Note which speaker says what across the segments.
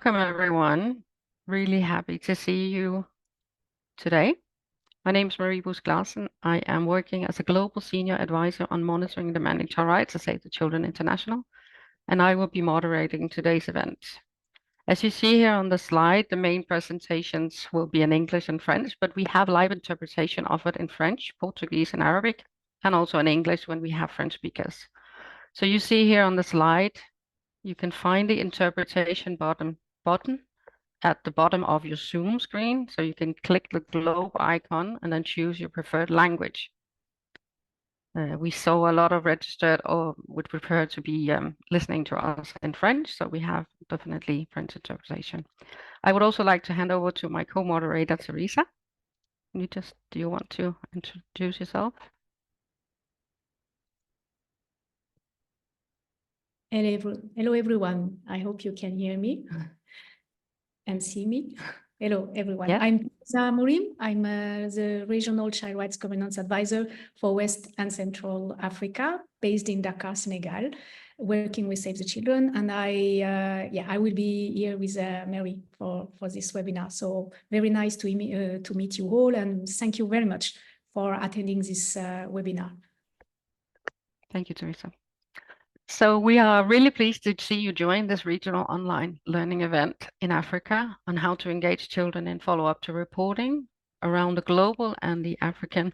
Speaker 1: Welcome, everyone. Really happy to see you today. My name is Marie Busk-Larsen. I am working as a Global Senior Advisor on monitoring the managed child rights at Save the Children International, and I will be moderating today's event. As you see here on the slide, the main presentations will be in English and French, but we have live interpretation offered in French, Portuguese, and Arabic, and also in English when we have French speakers. So you see here on the slide, you can find the interpretation button at the bottom of your Zoom screen. So you can click the globe icon and then choose your preferred language. We saw a lot of registered or would prefer to be listening to us in French, so we have definitely French interpretation. I would also like to hand over to my co-moderator, Teresa. Do you want to introduce yourself?
Speaker 2: Hello, everyone. I hope you can hear me and see me. Hello, everyone.
Speaker 1: Yes.
Speaker 2: I'm Teresa Mourim. I'm the Regional Child Rights Governance Advisor for West and Central Africa, based in Dakar, Senegal, working with Save the Children. And I will be here with Mary for this webinar. So very nice to meet you all, and thank you very much for attending this webinar.
Speaker 1: Thank you, Teresa. So we are really pleased to see you join this regional online learning event in Africa on how to engage children in follow-up to reporting around the global and the African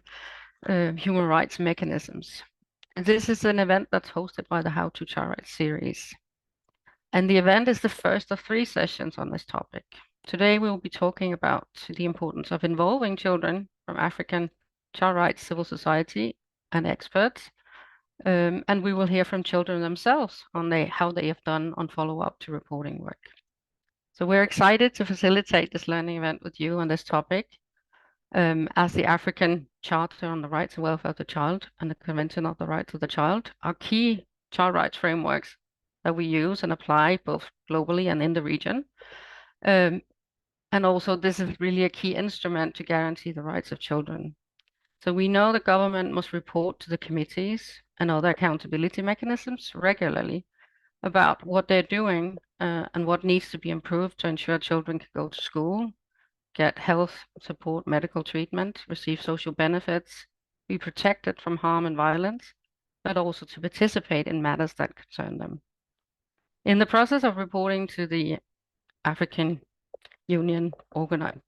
Speaker 1: human rights mechanisms. And this is an event that's hosted by the How to Child Rights series. And the event is the first of 3 sessions on this topic. Today we will be talking about the importance of involving children from African child rights, civil society, and experts. And we will hear from children themselves on how they have done on follow-up to reporting work. So we're excited to facilitate this learning event with you on this topic, as the African Charter on the Rights and Welfare of the Child and the Convention of the Rights of the Child are key child rights frameworks that we use and apply both globally and in the region. And also this is really a key instrument to guarantee the rights of children. So we know the government must report to the committees and other accountability mechanisms regularly about what they're doing and what needs to be improved to ensure children can go to school, get health support, medical treatment, receive social benefits, be protected from harm and violence, but also to participate in matters that concern them. In the process of reporting to the African Union,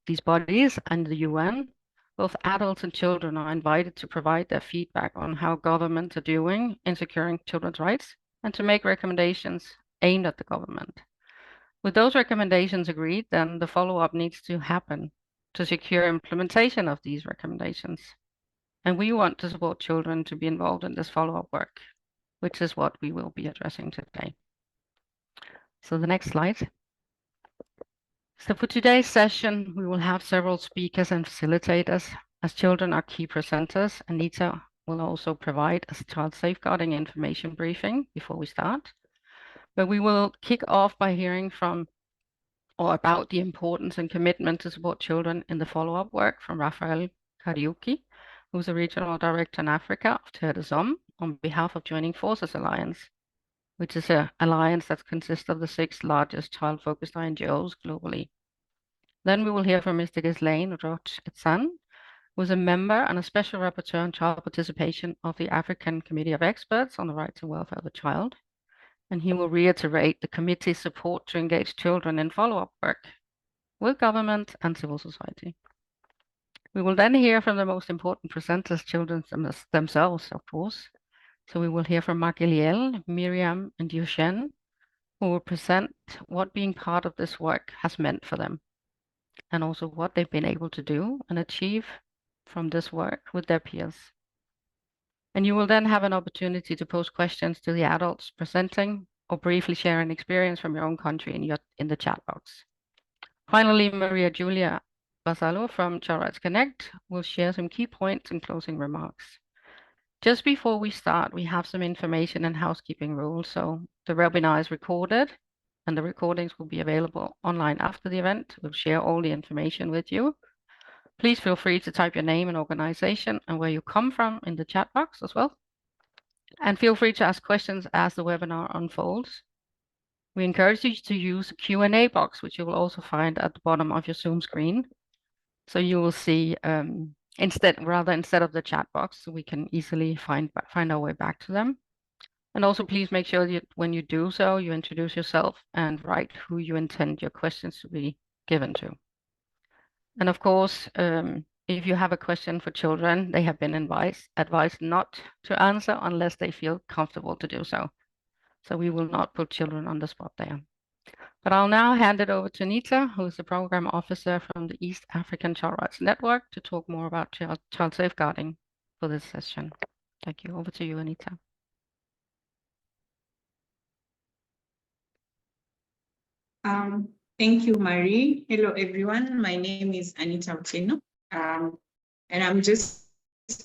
Speaker 1: these bodies and the UN, both adults and children are invited to provide their feedback on how governments are doing in securing children's rights and to make recommendations aimed at the government. With those recommendations agreed, then the follow-up needs to happen to secure implementation of these recommendations. And we want to support children to be involved in this follow-up work, which is what we will be addressing today. So the next slide. So for today's session, we will have several speakers and facilitators, as children are key presenters. Anita will also provide a child safeguarding information briefing before we start. But we will kick off by hearing from or about the importance and commitment to support children in the follow-up work from Rafael Kariuki, who's a regional director in Africa of Terre des Hommes on behalf of Joining Forces Alliance, which is an alliance that consists of the 6 largest child-focused NGOs globally. Then we will hear from Mr. Ghislaine Roch-Etzan, who is a member and a special rapporteur on child participation of the African Committee of Experts on the Rights and Welfare of the Child. And he will reiterate the committee's support to engage children in follow-up work with government and civil society. We will then hear from the most important presenters, children themselves, of course. So we will hear from Marc-Eliel, Miriam, and Eugène, who will present what being part of this work has meant for them, and also what they've been able to do and achieve from this work with their peers. And you will then have an opportunity to pose questions to the adults presenting or briefly share an experience from your own country in the chat box. Finally, Maria Julia Basalo from Child Rights Connect will share some key points and closing remarks. Just before we start, we have some information and housekeeping rules. So the webinar is recorded and the recordings will be available online after the event. We'll share all the information with you. Please feel free to type your name and organization and where you come from in the chat box as well. And feel free to ask questions as the webinar unfolds. We encourage you to use a Q&A box, which you will also find at the bottom of your Zoom screen. So you will see instead of the chat box, so we can easily find our way back to them. And also, please make sure that when you do so, you introduce yourself and write who you intend your questions to be given to. And of course, if you have a question for children, they have been advised not to answer unless they feel comfortable to do so. So we will not put children on the spot there. But I'll now hand it over to Anita, who is the program officer from the East African Child Rights Network, to talk more about child safeguarding for this session. Thank you. Over to you, Anita.
Speaker 3: Thank you, Marie. Hello, everyone. My name is Anita Otieno, and I'm just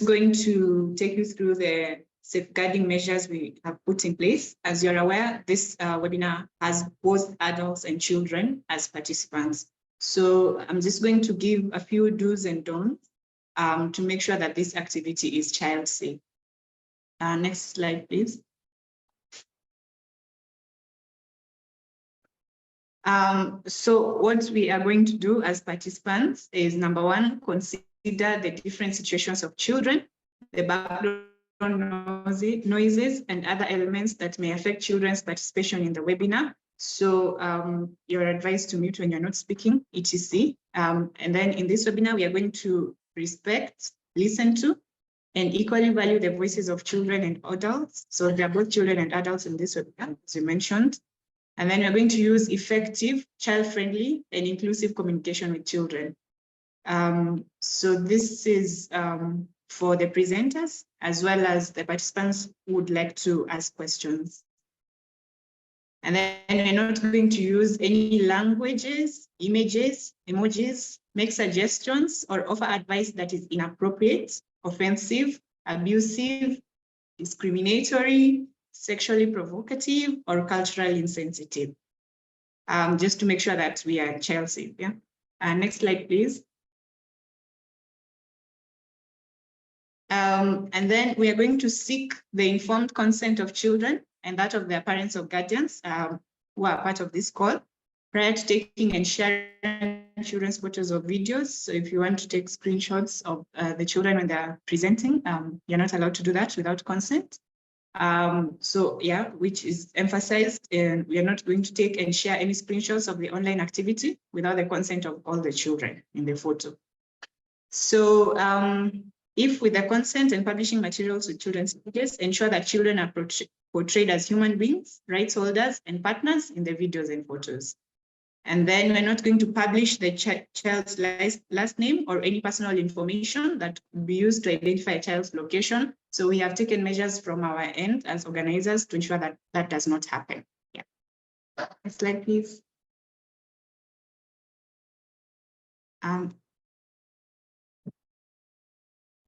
Speaker 3: going to take you through the safeguarding measures we have put in place. As you're aware, this webinar has both adults and children as participants. So I'm just going to give a few do's and don'ts to make sure that this activity is child safe. Next slide, please. So what we are going to do as participants is, number one, consider the different situations of children, the background noises and other elements that may affect children's participation in the webinar. So you're advised to mute when you're not speaking, etc. And then in this webinar, we are going to respect, listen to, and equally value the voices of children and adults. So there are both children and adults in this webinar, as you mentioned. And then we're going to use effective, child-friendly, and inclusive communication with children. So this is for the presenters, as well as the participants who would like to ask questions. And then we're not going to use any languages, images, emojis, make suggestions, or offer advice that is inappropriate, offensive, abusive, discriminatory, sexually provocative, or culturally insensitive, just to make sure that we are child safe. Yeah. Next slide, please. And then we are going to seek the informed consent of children and that of their parents or guardians who are part of this call prior to taking and sharing children's photos or videos. So if you want to take screenshots of the children when they're presenting, you're not allowed to do that without consent. So yeah, which is emphasized, and we are not going to take and share any screenshots of the online activity without the consent of all the children in the photo. So if with the consent and publishing materials with children's images, ensure that children are portrayed as human beings, rights holders, and partners in the videos and photos. And then we're not going to publish the child's last name or any personal information that could be used to identify a child's location. So we have taken measures from our end as organizers to ensure that that does not happen. Yeah. Next slide, please.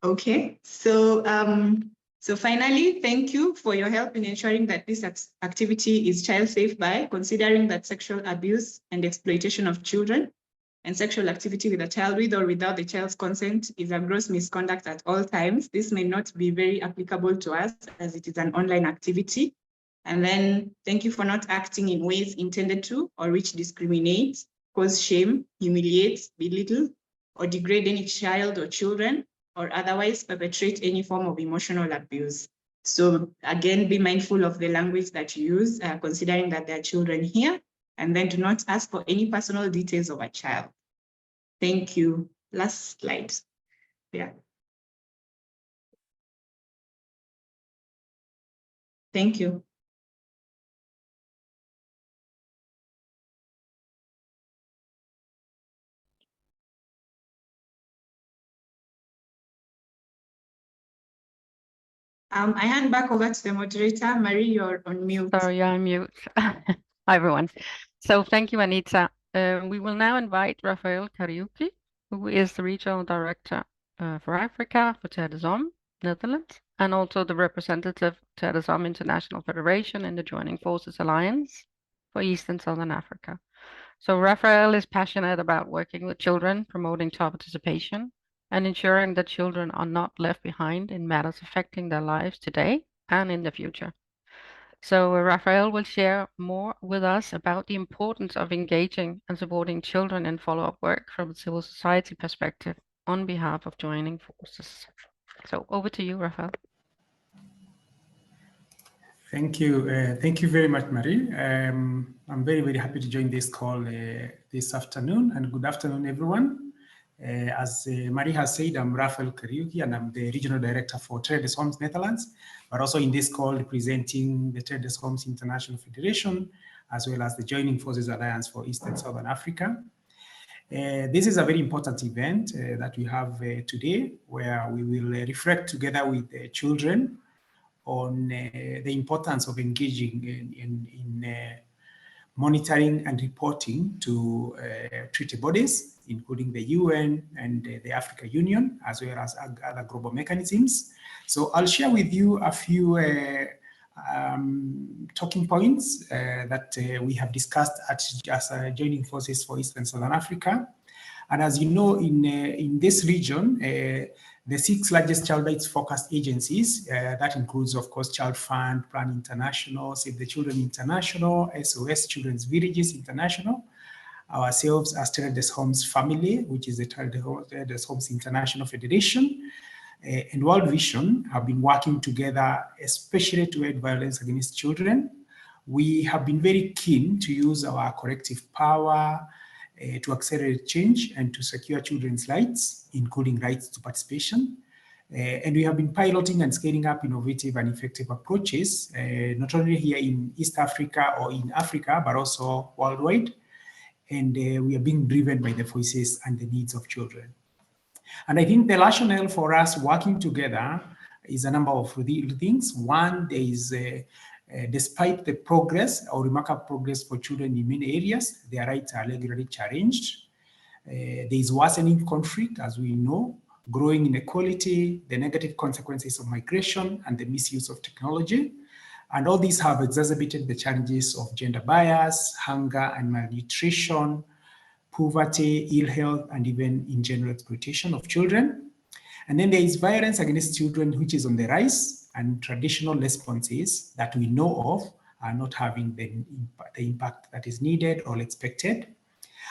Speaker 3: Okay, so finally, thank you for your help in ensuring that this activity is child safe by considering that sexual abuse and exploitation of children and sexual activity with a child with or without the child's consent is a gross misconduct at all times. This may not be very applicable to us as it is an online activity. And then thank you for not acting in ways intended to or which discriminate, cause shame, humiliate, belittle, or degrade any child or children, or otherwise perpetrate any form of emotional abuse. So again, be mindful of the language that you use, considering that there are children here, and then do not ask for any personal details of a child. Thank you. Last slide. Yeah. Thank you. I hand back over to the moderator. Marie, you're on mute.
Speaker 1: Sorry, I'm mute. Hi, everyone. So thank you, Anita. We will now invite Rafael Kariuki, who is the Regional Director for Africa for TEDZOM, Netherlands, and also the representative TEDZOM International Federation in the Joining Forces Alliance for East and Southern Africa. So Rafael is passionate about working with children, promoting child participation, and ensuring that children are not left behind in matters affecting their lives today and in the future. So Raphael will share more with us about the importance of engaging and supporting children in follow-up work from a civil society perspective on behalf of joining forces. So over to you, Raphael.
Speaker 4: Thank you. Thank you very much, Marie. I'm very, very happy to join this call this afternoon, and good afternoon, everyone. As Marie has said, I'm Raphael Kariuki, and I'm the Regional Director for Traders Homes Netherlands, but also in this call representing the Traders Homes International Federation, as well as the Joining Forces Alliance for East and Southern Africa. This is a very important event that we have today, where we will reflect together with children on the importance of engaging in monitoring and reporting to treaty bodies, including the UN and the African Union, as well as other global mechanisms. So I'll share with you a few talking points that we have discussed as Joining Forces for East and Southern Africa. And as you know, in this region, the 6 largest child rights focused agencies, that includes, of course, Child Fund, Plan International, Save the Children International, SOS Children's Villages International, ourselves as Traders Homes Family, which is the Traders Homes International Federation, and World Vision have been working together, especially to end violence against children. We have been very keen to use our collective power to accelerate change and to secure children's rights, including rights to participation. And we have been piloting and scaling up innovative and effective approaches, not only here in East Africa or in Africa, but also worldwide. And we are being driven by the voices and the needs of children. And I think the rationale for us working together is a number of things. One, there is despite the progress or remarkable progress for children in many areas, their rights are regularly challenged. There is worsening conflict, as we know, growing inequality, the negative consequences of migration, and the misuse of technology. And all these have exacerbated the challenges of gender bias, hunger and malnutrition, poverty, ill health, and even in general exploitation of children. And then there is violence against children, which is on the rise, and traditional responses that we know of are not having the impact that is needed or expected.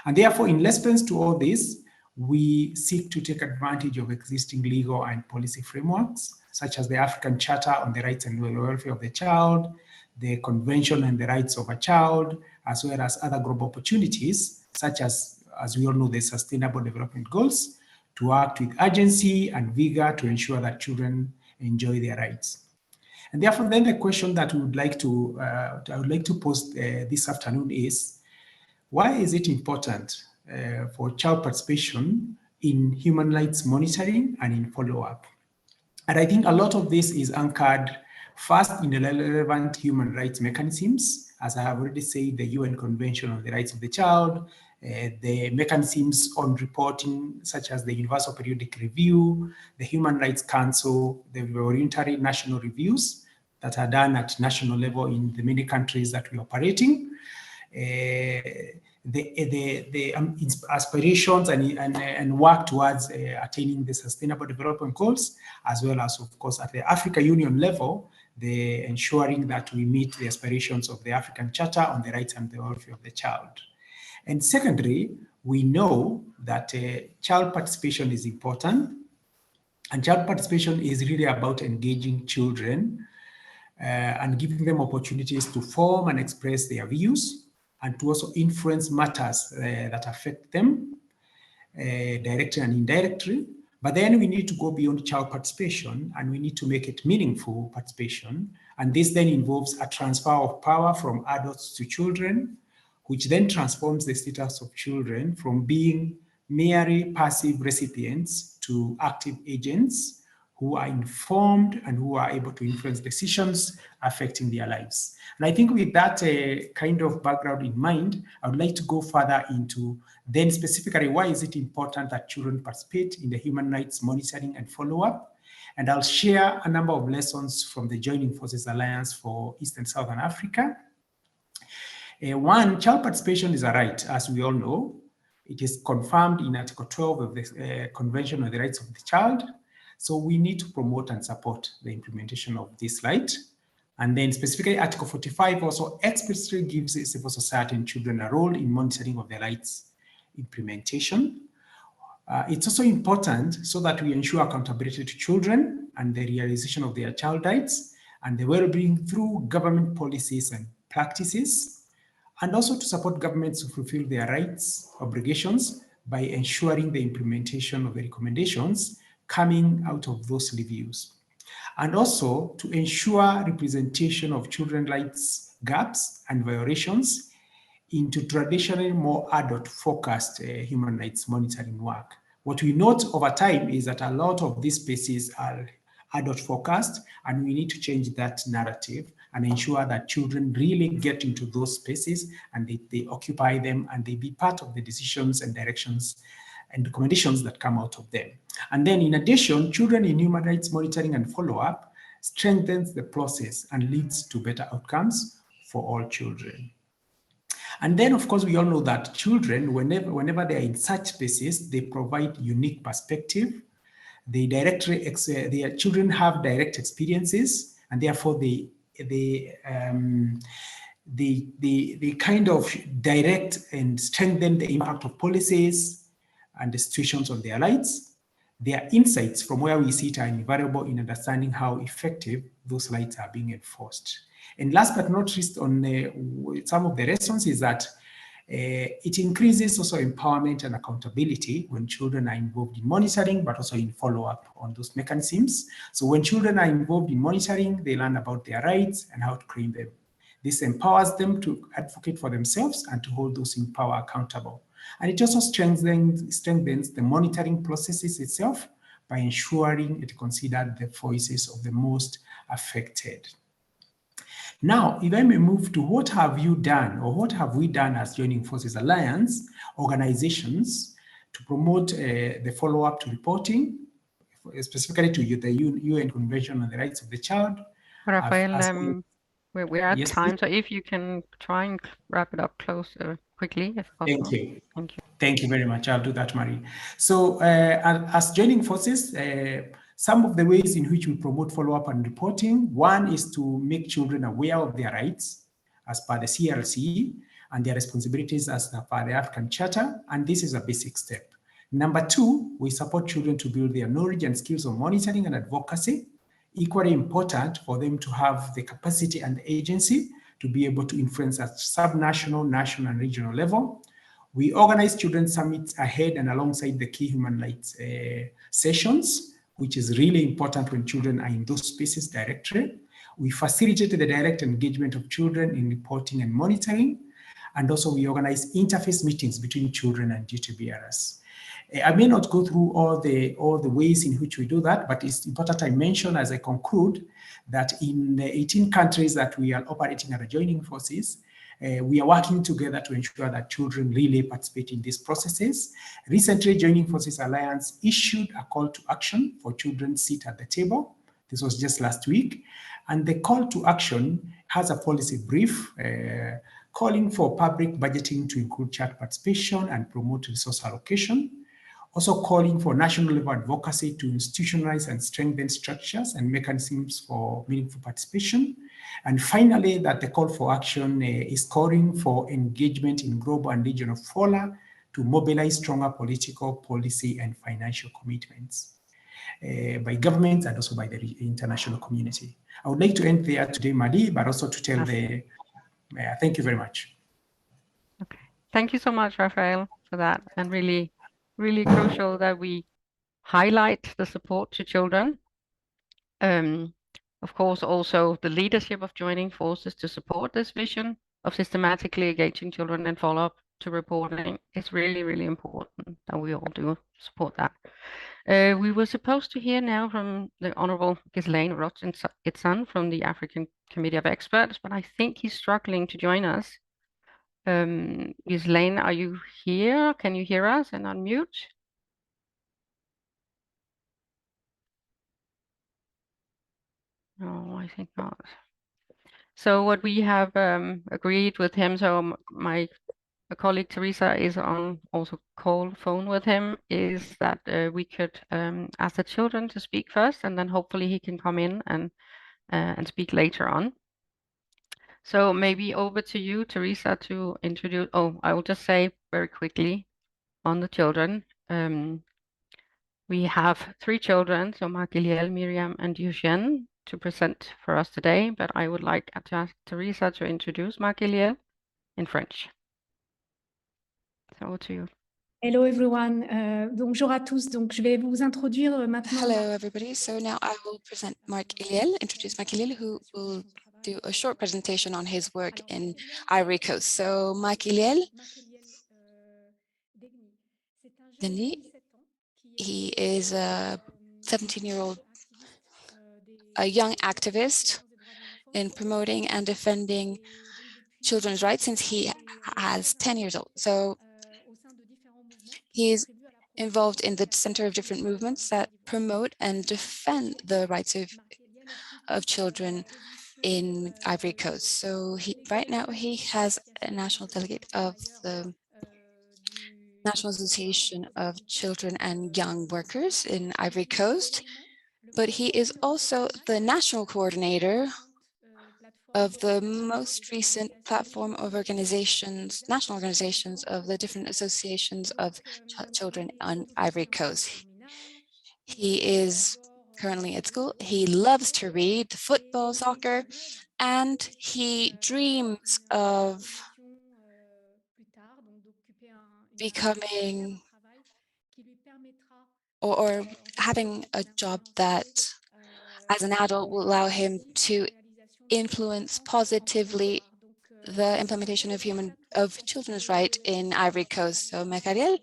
Speaker 4: And therefore, in response to all this, we seek to take advantage of existing legal and policy frameworks, such as the African Charter on the Rights and Welfare of the Child, the Convention on the Rights of a Child, as well as other global opportunities, such as we all know, the Sustainable Development Goals, to act with urgency and vigor to ensure that children enjoy their rights. And therefore, then the question that we would like to, I would like to pose this afternoon is, why is it important for child participation in human rights monitoring and in follow-up? And I think a lot of this is anchored first in the relevant human rights mechanisms. As I have already said, the UN Convention on the Rights of the Child, the mechanisms on reporting, such as the Universal Periodic Review, the Human Rights Council, the voluntary national reviews that are done at national level in the many countries that we operate in. The aspirations and work towards attaining the Sustainable Development Goals, as well as, of course, at the African Union level, the ensuring that we meet the aspirations of the African Charter on the Rights and the Welfare of the Child. And secondly, we know that child participation is important, and child participation is really about engaging children and giving them opportunities to form and express their views, and to also influence matters that affect them directly and indirectly. But then we need to go beyond child participation, and we need to make it meaningful participation. And this then involves a transfer of power from adults to children, which then transforms the status of children from being merely passive recipients to active agents who are informed and who are able to influence decisions affecting their lives. And I think with that kind of background in mind, I would like to go further into then specifically why is it important that children participate in the human rights monitoring and follow-up. And I'll share a number of lessons from the Joining Forces Alliance for East and Southern Africa. One, child participation is a right, as we all know. It is confirmed in Article 12 of the Convention on the Rights of the Child. So we need to promote and support the implementation of this right. And then specifically Article 45 also explicitly gives civil society and children a role in monitoring of the rights implementation. It's also important so that we ensure accountability to children and the realization of their child rights and their well-being through government policies and practices, and also to support governments to fulfill their rights, obligations by ensuring the implementation of the recommendations coming out of those reviews. And also to ensure representation of children's rights gaps and violations into traditionally more adult-focused human rights monitoring work. What we note over time is that a lot of these spaces are adult-focused, and we need to change that narrative and ensure that children really get into those spaces and they occupy them and they be part of the decisions and directions and recommendations that come out of them. And then in addition, children in human rights monitoring and follow-up strengthens the process and leads to better outcomes for all children. And then, of course, we all know that children, whenever they are in such spaces, they provide unique perspective. Their children have direct experiences, and therefore they kind of direct and strengthen the impact of policies and the situations on their lives. Their insights from where we sit are invaluable in understanding how effective those rights are being enforced. And last but not least, on some of the lessons is that it increases also empowerment and accountability when children are involved in monitoring, but also in follow-up on those mechanisms. So when children are involved in monitoring, they learn about their rights and how to claim them. This empowers them to advocate for themselves and to hold those in power accountable. And it also strengthens the monitoring processes itself by ensuring it considers the voices of the most affected. Now, if I may move to what have you done or what have we done as Joining Forces Alliance organizations to promote the follow-up to reporting, specifically to the UN Convention on the Rights of the Child.
Speaker 1: Rafael, we're at
Speaker 4: yes,
Speaker 1: time,
Speaker 4: please.
Speaker 1: so if you can try and wrap it up quickly, if possible.
Speaker 4: Thank you.
Speaker 1: Thank you.
Speaker 4: Thank you very much. I'll do that, Marie. So as Joining Forces, some of the ways in which we promote follow-up and reporting, one is to make children aware of their rights as per the CRC and their responsibilities as per the African Charter, and this is a basic step. Number two, we support children to build their knowledge and skills of monitoring and advocacy. Equally important for them to have the capacity and the agency to be able to influence at subnational, national, and regional level. We organize children's summits ahead and alongside the key human rights sessions, which is really important when children are in those spaces directly. We facilitate the direct engagement of children in reporting and monitoring. And also we organize interface meetings between children and duty bearers. I may not go through all the ways in which we do that, but it's important I mention as I conclude that in the 18 countries that we are operating at Joining Forces, we are working together to ensure that children really participate in these processes. Recently, Joining Forces Alliance issued a call to action for children's seat at the table. This was just last week. And the call to action has a policy brief calling for public budgeting to include child participation and promote resource allocation. Also calling for national level advocacy to institutionalize and strengthen structures and mechanisms for meaningful participation. And finally, that the call for action is calling for engagement in global and regional fora to mobilize stronger political, policy, and financial commitments by governments and also by the international community. I would like to end there today, Madi, but also to tell thank you very much.
Speaker 1: Okay. Thank you so much, Rafael, for that. And really crucial that we highlight the support to children. Of course, also the leadership of Joining Forces to support this vision of systematically engaging children and follow-up to reporting is really important that we all do support that. We were supposed to hear now from the Honorable Ghislaine Roth-Itzan from the African Committee of Experts, but I think he's struggling to join us. Ghislaine, are you here? Can you hear us and unmute? No, I think not. So what we have agreed with him, so my colleague Teresa is on also phone with him, is that we could ask the children to speak first, and then hopefully he can come in and speak later on. So maybe over to you, Teresa, to introduce. Oh, I will just say very quickly on the children. We have three children, so Makiliel, Miriam, and Eugène, to present for us today. But I would like to ask Teresa to introduce Makiliel in French. So over to you.
Speaker 2: Hello everyone. Bonjour à tous. Donc je vais vous introduire maintenant.
Speaker 5: Hello everybody. So now I will present Marc Iliel, introduce Marc Iliel, who will do a short presentation on his work in Ivory Coast. So Marc Iliel, he is a 17-year-old, a young activist in promoting and defending children's rights since he has 10 years old. So he is involved in the center of different movements that promote and defend the rights of children in Ivory Coast. So right now he has a national delegate of the National Association of Children and Young Workers in Ivory Coast, but he is also the national coordinator of the most recent platform of organizations, national organizations of the different associations of children on Ivory Coast. He is currently at school. He loves to read football, soccer, and he dreams of becoming or having a job that as an adult will allow him to influence positively the implementation of children's rights in Ivory Coast. So Mekariel,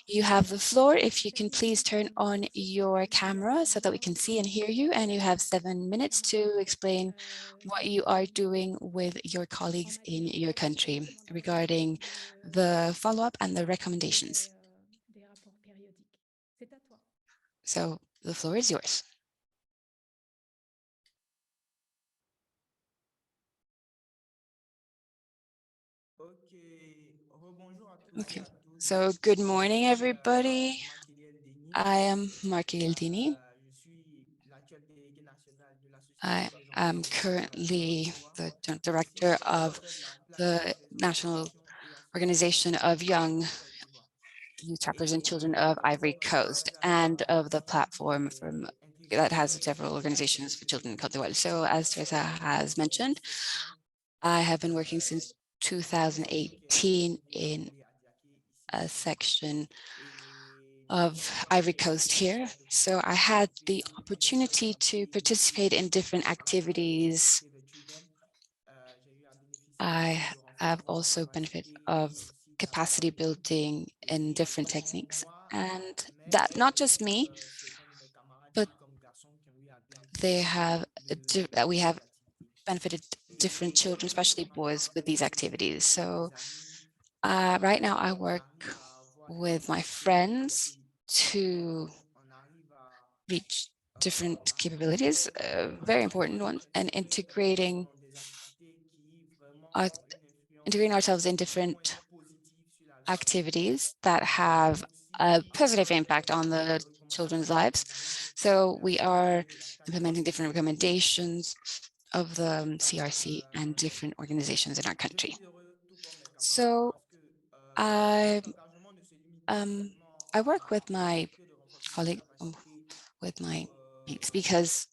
Speaker 5: you have the floor. If you can please turn on your camera so that we can see and hear you, and you have 7 minutes to explain what you are doing with your colleagues in your country regarding the follow-up and the recommendations. So the floor is yours. Okay, so good morning, everybody. I am Marc Ildini. I am currently the director of the National Organization of Young Youth Chapters and Children of Ivory Coast, and of the platform that has several organizations for children in Cote d'Ivoire. So as Teresa has mentioned, I have been working since 2018 in a section of Ivory Coast here. So I had the opportunity to participate in different activities. I have also benefited of capacity building in different techniques, and that not just me, but we have benefited different children, especially boys, with these activities. So right now I work with my friends to reach different capabilities, very important ones, and integrating ourselves in different activities that have a positive impact on the children's lives. So we are implementing different recommendations of the CRC and different organizations in our country. So I work with my colleague, with my peeps, because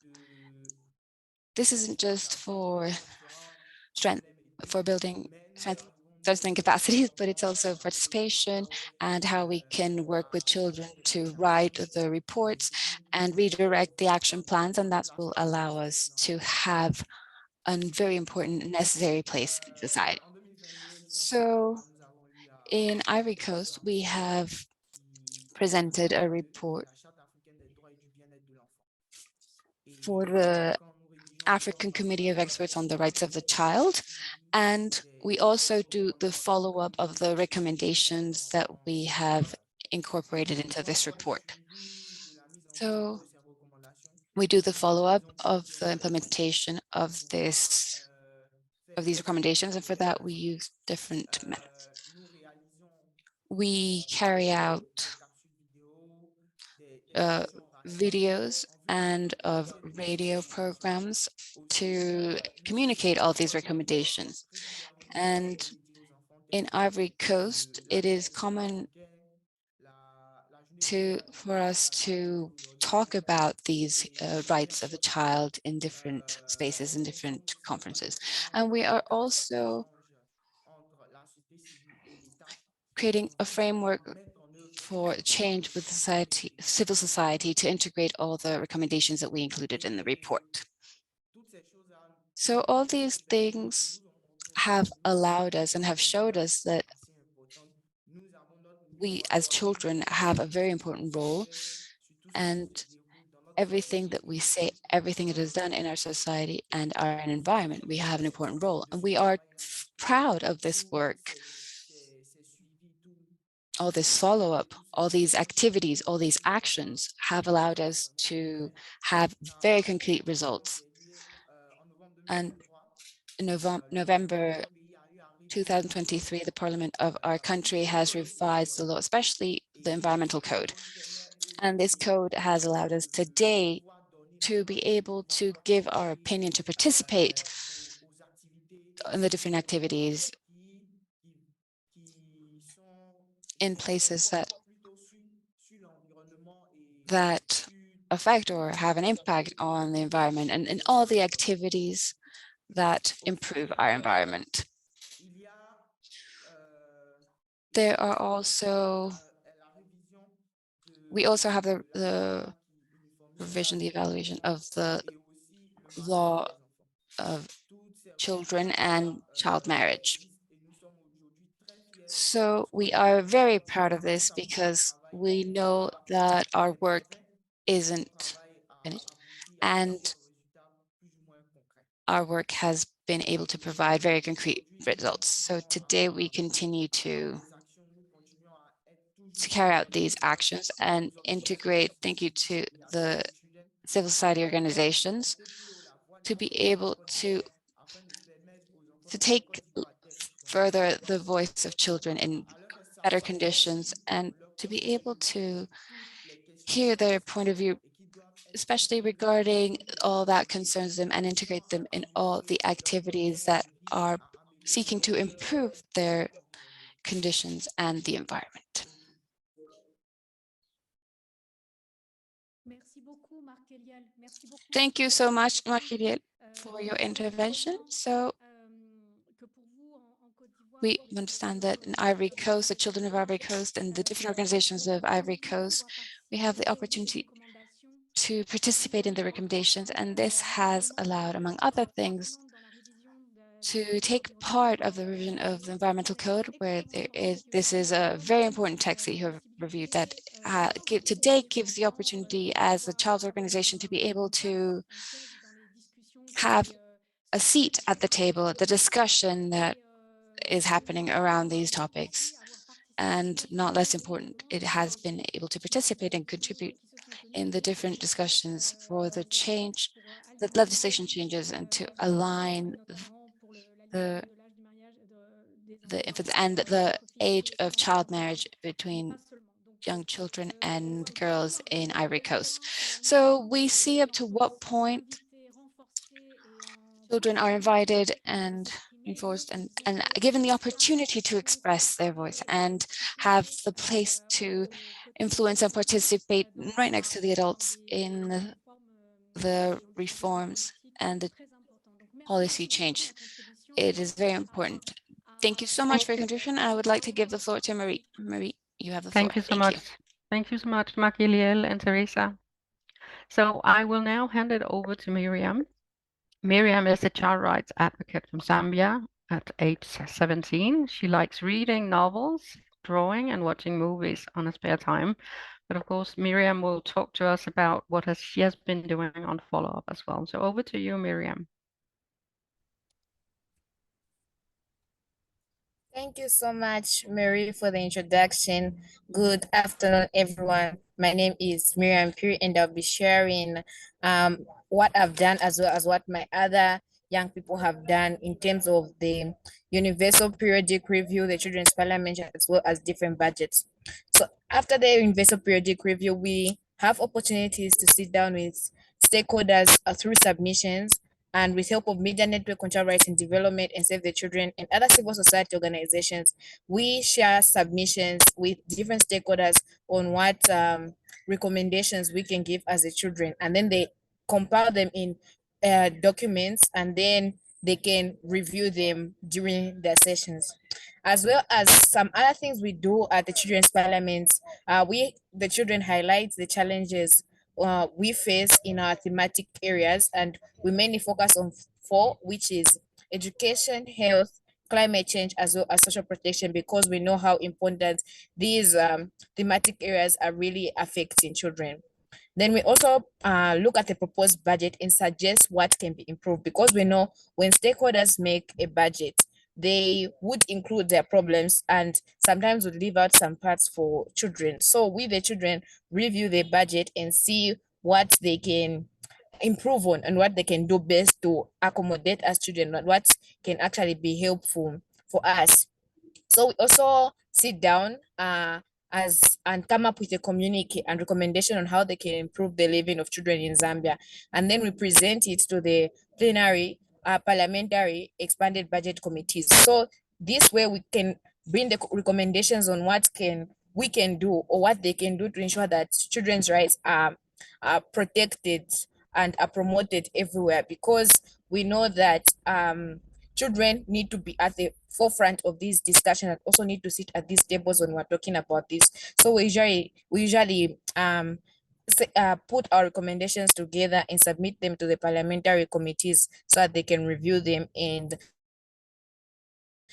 Speaker 5: this isn't just for building strengthening capacities, but it's also participation and how we can work with children to write the reports and redirect the action plans, and that will allow us to have a very important necessary place in society. So in Ivory Coast, we have presented a report for the African Committee of Experts on the Rights of the Child, and we also do the follow-up of the recommendations that we have incorporated into this report. So we do the follow-up of the implementation of these recommendations, and for that we use different methods. We carry out videos and of radio programs to communicate all these recommendations. And in Ivory Coast, it is common for us to talk about these rights of the child in different spaces, in different conferences. And we are also creating a framework for change with society, civil society, to integrate all the recommendations that we included in the report. So all these things have allowed us and have showed us that we as children have a very important role, and everything that we say, everything that is done in our society and our environment, we have an important role. And we are proud of this work. All this follow-up, all these activities, all these actions have allowed us to have very concrete results. And in November 2023, the parliament of our country has revised the law, especially the environmental code. And this code has allowed us today to be able to give our opinion, to participate in the different activities in places that affect or have an impact on the environment, and in all the activities that improve our environment. There are also, we also have the revision, the evaluation of the law of children and child marriage. So we are very proud of this because we know that our work isn't finished, and our work has been able to provide very concrete results. So today we continue to carry out these actions and integrate, thank you to the civil society organizations, to be able to take further the voice of children in better conditions, and to be able to hear their point of view, especially regarding all that concerns them, and integrate them in all the activities that are seeking to improve their conditions and the environment. Thank you so much, Marc-Eliel, for your intervention. So we understand that in Ivory Coast, the children of Ivory Coast and the different organizations of Ivory Coast, we have the opportunity to participate in the recommendations, and this has allowed, among other things, to take part of the revision of the environmental code, where this is a very important text that you have reviewed that today gives the opportunity as a child's organization to be able to have a seat at the table, at the discussion that is happening around these topics. And not less important, it has been able to participate and contribute in the different discussions for the change, the legislation changes, and to align the infants and the age of child marriage between young children and girls in Ivory Coast. So we see up to what point children are invited and enforced and given the opportunity to express their voice and have the place to influence and participate right next to the adults in the reforms and the policy change. It is very important. Thank you so much for your contribution. I would like to give the floor to Marie. Marie, you have the floor.
Speaker 1: Thank you so much. Thank you so much, Marc-Eliel and Teresa. So I will now hand it over to Miriam. Miriam is a child rights advocate from Zambia at age 17. She likes reading novels, drawing, and watching movies on her spare time. But of course, Miriam will talk to us about what she has been doing on follow-up as well. So over to you, Miriam.
Speaker 6: Thank you so much, Mary, for the introduction. Good afternoon, everyone. My name is Miriam Puri, and I'll be sharing what I've done as well as what my other young people have done in terms of the Universal Periodic Review, the Children's Parliament, as well as different budgets. So after the Universal Periodic Review, we have opportunities to sit down with stakeholders through submissions, and with help of Media Network on Child Rights and Development and Save the Children and other civil society organizations, we share submissions with different stakeholders on what recommendations we can give as the children, and then they compile them in documents, and then they can review them during their sessions. As well as some other things we do at the Children's Parliament, the children highlight the challenges we face in our thematic areas, and we mainly focus on four, which is education, health, climate change, as well as social protection, because we know how important these thematic areas are really affecting children. Then we also look at the proposed budget and suggest what can be improved, because we know when stakeholders make a budget, they would include their problems and sometimes would leave out some parts for children. So we, the children, review the budget and see what they can improve on and what they can do best to accommodate us children, what can actually be helpful for us. So we also sit down and come up with a communique and recommendation on how they can improve the living of children in Zambia. And then we present it to the plenary, parliamentary expanded budget committees. So this way we can bring the recommendations on what we can do, or what they can do to ensure that children's rights are protected and are promoted everywhere, because we know that children need to be at the forefront of this discussion and also need to sit at these tables when we're talking about this. So we usually put our recommendations together and submit them to the parliamentary committees so that they can review them and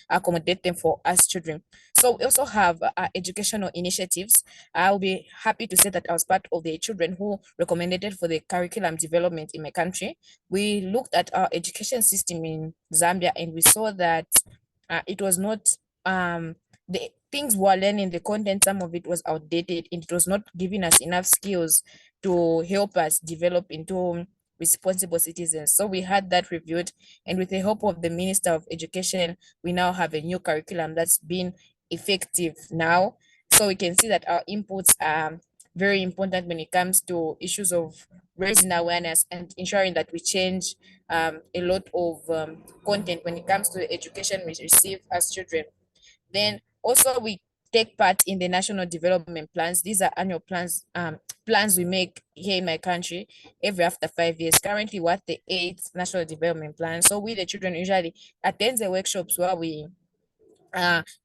Speaker 6: accommodate them for us children. So we also have educational initiatives. I'll be happy to say that I was part of the children who recommended for the curriculum development in my country. We looked at our education system in Zambia, and we saw that it was not the things we were learning, the content, some of it was outdated, and it was not giving us enough skills to help us develop into responsible citizens. So we had that reviewed, and with the help of the Minister of Education, we now have a new curriculum that's been effective now. So we can see that our inputs are very important when it comes to issues of raising awareness and ensuring that we change a lot of content when it comes to the education we receive as children. Then also we take part in the national development plans. These are annual plans we make here in my country every after 5 years. Currently, what the 8th national development plan. So we, the children, usually attend the workshops where we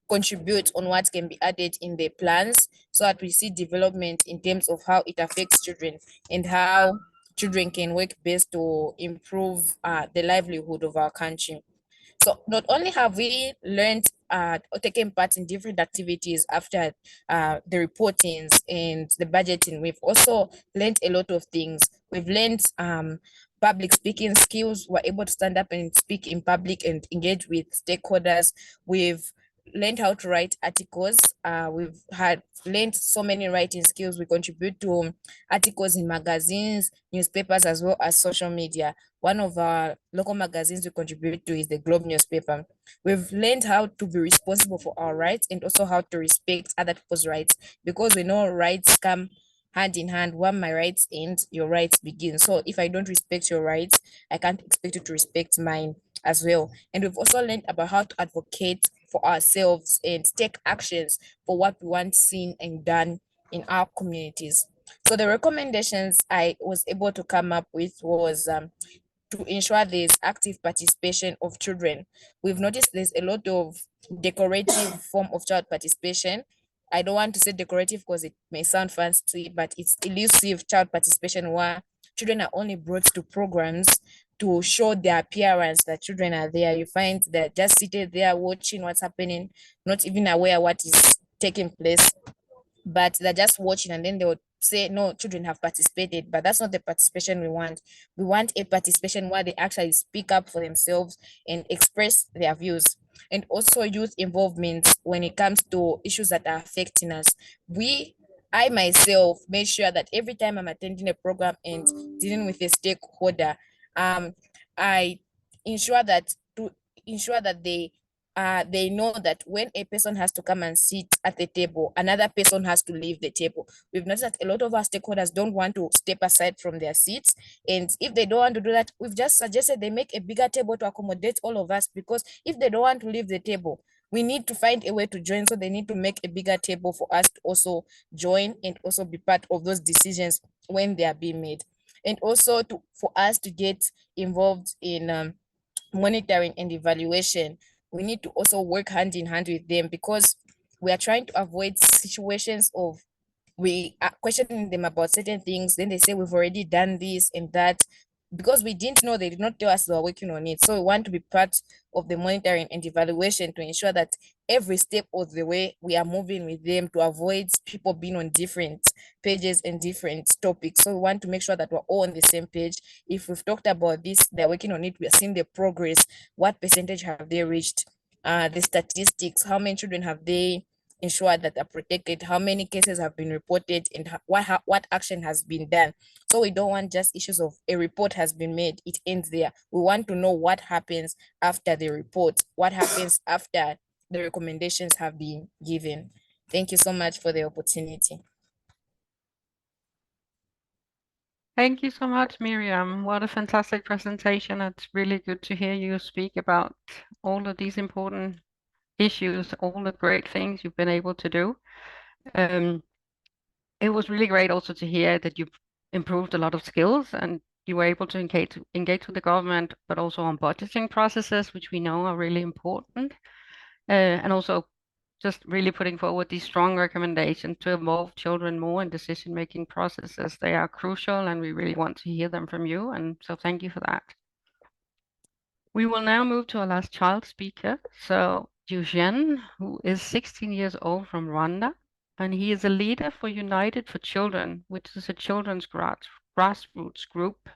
Speaker 6: contribute on what can be added in the plans, so that we see development in terms of how it affects children and how children can work best to improve the livelihood of our country. So not only have we learned or taken part in different activities after the reportings and the budgeting, we've also learned a lot of things. We've learned public speaking skills. We're able to stand up and speak in public and engage with stakeholders. We've learned how to write articles. We've had learned so many writing skills. We contribute to articles in magazines, newspapers, as well as social media. One of our local magazines we contribute to is the Globe newspaper. We've learned how to be responsible for our rights and also how to respect other people's rights, because we know rights come hand in hand. When my rights end, your rights begin. So if I don't respect your rights, I can't expect you to respect mine as well. And we've also learned about how to advocate for ourselves and take actions for what we want seen and done in our communities. So the recommendations I was able to come up with was to ensure there's active participation of children. We've noticed there's a lot of decorative form of child participation. I don't want to say decorative because it may sound fancy, but it's elusive child participation where children are only brought to programs to show their appearance that children are there. You find they're just seated there watching what's happening, not even aware what is taking place, but they're just watching, and then they would say, no, children have participated. But that's not the participation we want. We want a participation where they actually speak up for themselves and express their views. And also youth involvement when it comes to issues that are affecting us. I myself made sure that every time I'm attending a program and dealing with a stakeholder, I ensure that they they know that when a person has to come and sit at the table, another person has to leave the table. We've noticed that a lot of our stakeholders don't want to step aside from their seats. And if they don't want to do that, we've just suggested they make a bigger table to accommodate all of us, because if they don't want to leave the table, we need to find a way to join. So they need to make a bigger table for us to also join and also be part of those decisions when they are being made. And also for us to get involved in monitoring and evaluation, we need to also work hand in hand with them, because we are trying to avoid situations of we are questioning them about certain things, then they say we've already done this and that, because we didn't know, they did not tell us they were working on it. So we want to be part of the monitoring and evaluation to ensure that every step of the way we are moving with them, to avoid people being on different pages and different topics. So we want to make sure that we're all on the same page. If we've talked about this, they're working on it, we are seeing the progress, what percentage have they reached, the statistics, how many children have they ensure that they're protected, how many cases have been reported, and what action has been done. So we don't want just issues of a report has been made, it ends there. We want to know what happens after the report, what happens after the recommendations have been given. Thank you so much for the opportunity.
Speaker 1: Thank you so much, Miriam. What a fantastic presentation. It's really good to hear you speak about all of these important issues, all the great things you've been able to do. It was really great also to hear that you've improved a lot of skills and you were able to engage with the government, but also on budgeting processes, which we know are really important. And also just really putting forward these strong recommendations to involve children more in decision-making processes. They are crucial and we really want to hear them from you. And so thank you for that. We will now move to our last child speaker. So Eugene, who is 16 years old from Rwanda, and he is a leader for United for Children, which is a children's grassroots group.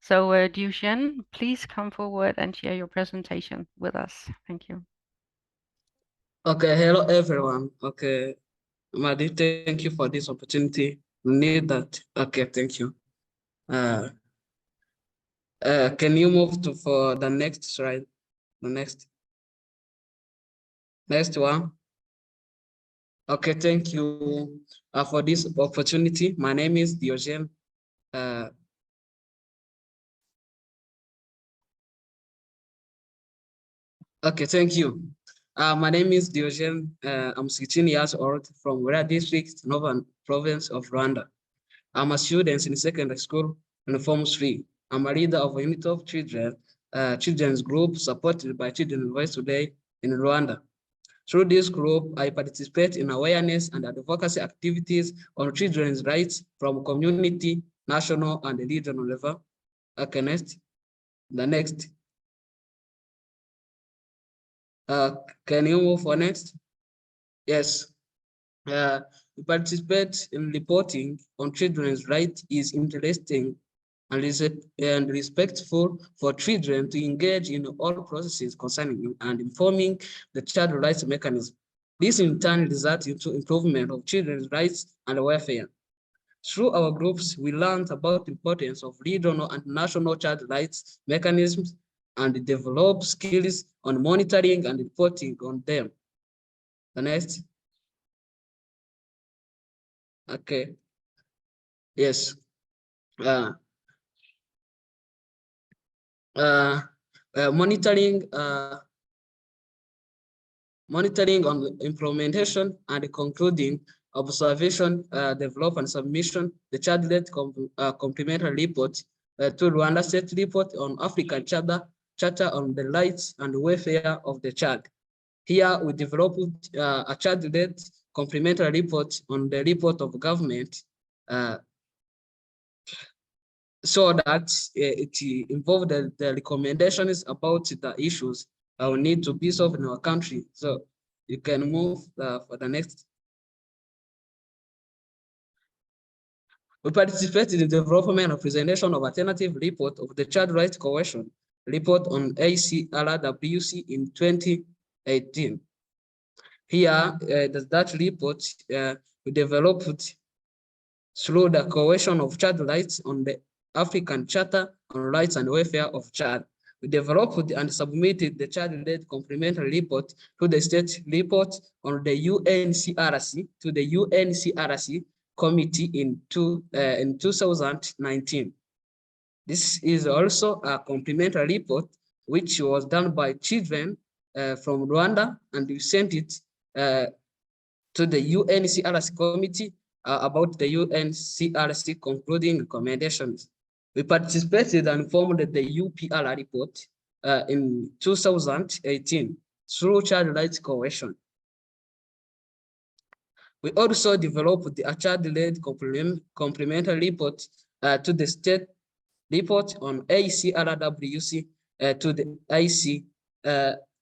Speaker 1: So Eugene, please come forward and share your presentation with us. Thank you.
Speaker 7: Okay, hello everyone. Okay, Madi, thank you for this opportunity. We need that. Okay, thank you. Can you move to for the next slide? The next one. Okay, thank you for this opportunity. My name is Diogene. Okay, thank you. My name is Diogene. I'm 16 years old from Rwanda district, Northern province of Rwanda. I'm a student in secondary school in Form 3. I'm a leader of a unit of children's group supported by Children's Voice Today in Rwanda. Through this group, I participate in awareness and advocacy activities on children's rights from community, national, and regional level. Okay, next. The next. Can you move for next? Yes. We participate in reporting on children's rights is interesting and respectful for children to engage in all processes concerning and informing the child rights mechanism. This in turn results into improvement of children's rights and welfare. Through our groups, we learned about the importance of regional and national child rights mechanisms and develop skills on monitoring and reporting on them. The next. Okay. Yes. Monitoring on implementation and concluding observation, develop and submission the child-led complementary report to Rwanda State Report on African Charter on the rights and welfare of the child. Here we developed a child-led complementary report on the report of government so that it involved the recommendations about the issues that will need to be solved in our country. So you can move for the next. We participated in the development and presentation of alternative report of the Child Rights Coalition report on ACRWC in 2018. Here, that report we developed through the coalition of child rights on the African Charter on Rights and Welfare of Child. We developed and submitted the child-led complementary report to the state report on the UNCRC to the UNCRC committee in 2019. This is also a complementary report which was done by children from Rwanda, and we sent it to the UNCRC committee about the UNCRC concluding recommendations. We participated and formed the UPR report in 2018 through Child Rights Coalition. We also developed the child-led complementary report to the state report on ACRWC to the IC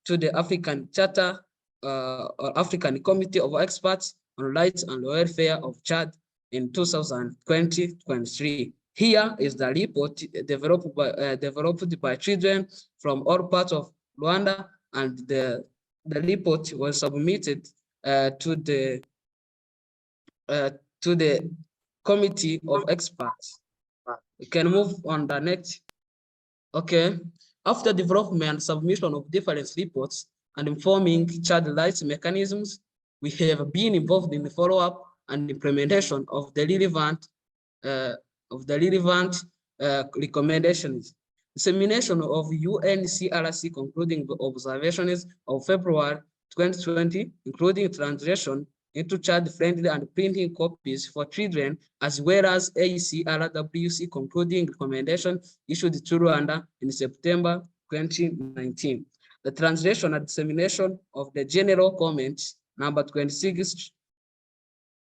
Speaker 7: to the African Charter or African Committee of Experts on Rights and Welfare of Child in 2020-23. Here is the report developed by children from all parts of Rwanda, and the report was submitted to the committee of experts. We can move on the next. Okay. After development and submission of different reports and informing child rights mechanisms, we have been involved in the follow-up and implementation of the relevant recommendations. Dissemination of UNCRC concluding observations of February 2020, including translation into child-friendly and printing copies for children, as well as ACRWC concluding recommendation issued to Rwanda in September 2019. The translation and dissemination of the general comment number 26,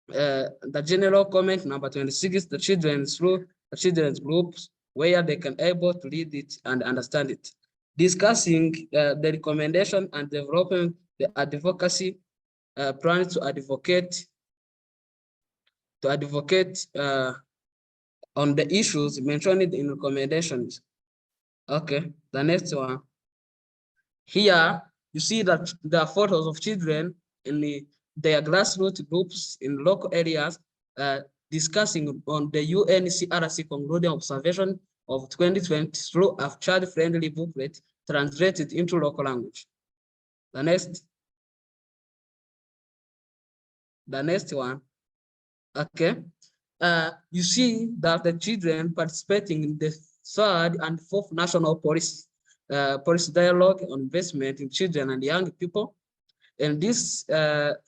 Speaker 7: the general comment number 26, the children's groups, where they can able to read it and understand it. Discussing the recommendation and developing the advocacy plan to advocate on the issues mentioned in recommendations. Okay, the next one. Here you see that there are photos of children in their grassroots groups in local areas discussing on the UNCRC concluding observation of 2020 through a child-friendly booklet translated into local language. The next one. Okay. You see that the children participating in the third and fourth national policy dialogue on investment in children and young people. And this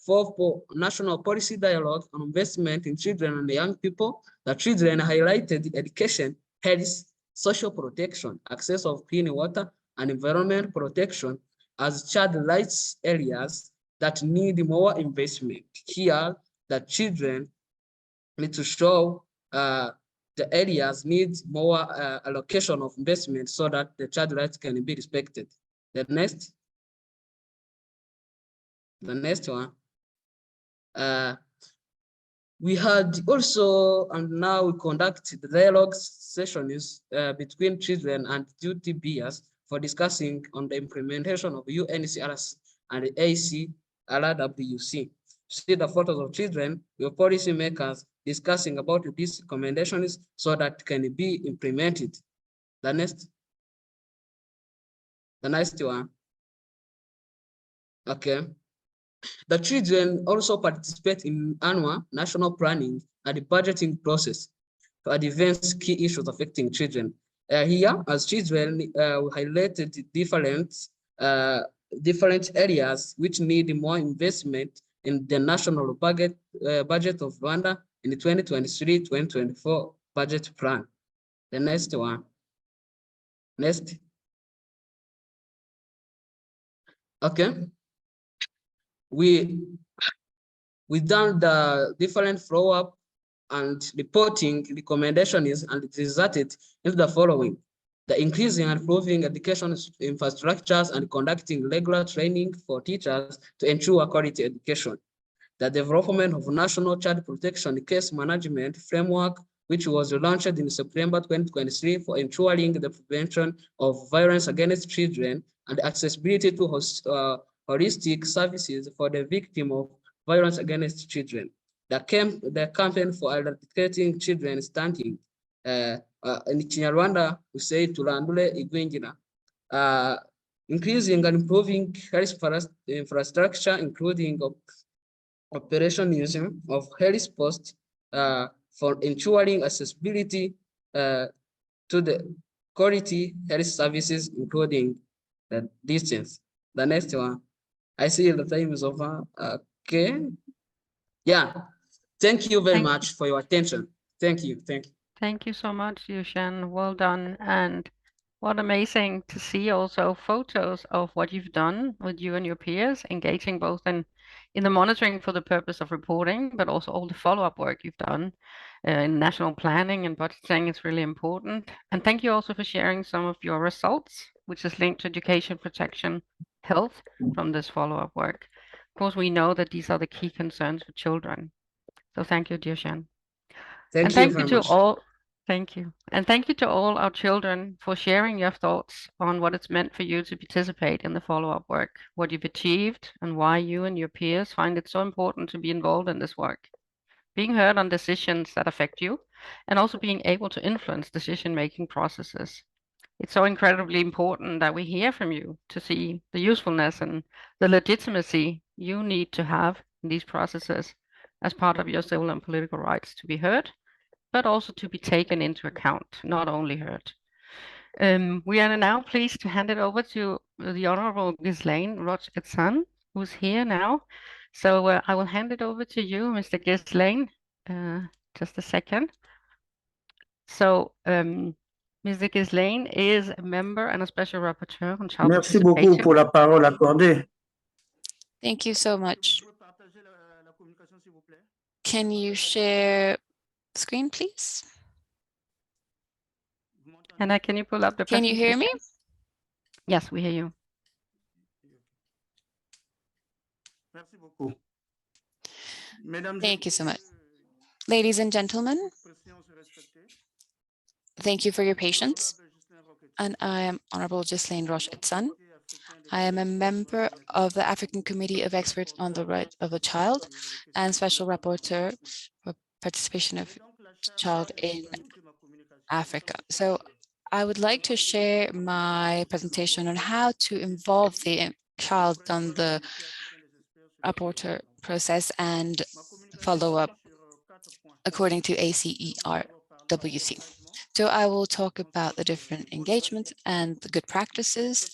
Speaker 7: fourth national policy dialogue on investment in children and young people, the children highlighted education, health, social protection, access of clean water, and environment protection as child rights areas that need more investment. Here, the children need to show the areas need more allocation of investment so that the child rights can be respected. The next one. We had also, and now we conduct the dialogue sessions between children and duty bearers for discussing on the implementation of UNCRC and the ACRWC. See the photos of children with policy makers discussing about these recommendations so that can be implemented. The next one. Okay. The children also participate in annual national planning and the budgeting process to advance key issues affecting children. Here, as children, we highlighted different areas which need more investment in the national budget of Rwanda in the 2023-2024 budget plan. The next one. Okay. We done the different follow-up and reporting recommendations, and it resulted in the following: the increasing and improving education infrastructures and conducting regular training for teachers to ensure quality education. The development of national child protection case management framework, which was launched in September 2023 for ensuring the prevention of violence against children and accessibility to holistic services for the victim of violence against children. The campaign for eradicating children stunting. In Rwanda, we say Turandule Igwingira. increasing and improving health infrastructure, including operation using of health posts for ensuring accessibility to the quality health services, including the distance. The next one, I see the time is over. Okay. Yeah. Thank you very much for your attention. Thank you. Thank you.
Speaker 1: Thank you so much, Yushan. Well done. And what amazing to see also photos of what you've done with you and your peers, engaging both in the monitoring for the purpose of reporting, but also all the follow-up work you've done in national planning and budgeting is really important. And thank you also for sharing some of your results, which is linked to education, protection, health from this follow-up work. Of course, we know that these are the key concerns for children. So thank you, dear Shan.
Speaker 7: Thank you very much.
Speaker 1: Thank you. And thank you to all our children for sharing your thoughts on what it's meant for you to participate in the follow-up work, what you've achieved, and why you and your peers find it so important to be involved in this work. Being heard on decisions that affect you, and also being able to influence decision-making processes. It's so incredibly important that we hear from you to see the usefulness and the legitimacy you need to have in these processes as part of your civil and political rights to be heard, but also to be taken into account, not only heard. We are now pleased to hand it over to the Honorable Ghislaine Roch-Etsan, who's here now. So I will hand it over to you, Mr. Ghislaine, just a second. So Mr. Ghislaine is a member and a special rapporteur on child
Speaker 8: Merci beaucoup
Speaker 1: participation.
Speaker 8: pour la parole accordée.
Speaker 5: Thank you so much. Can you share screen, please?
Speaker 1: Anna, can you pull up the
Speaker 5: Can you hear me?
Speaker 1: Yes, we hear you.
Speaker 8: Merci beaucoup.
Speaker 5: Thank you so much. Ladies and gentlemen, thank you for your patience. And I am Honorable Ghislaine Roch-Etsan. I am a member of the African Committee of Experts on the Right of the Child and Special Rapporteur for Participation of Child in Africa. So I would like to share my presentation on how to involve the child on the rapporteur process and follow up according to ACERWC. So I will talk about the different engagements and the good practices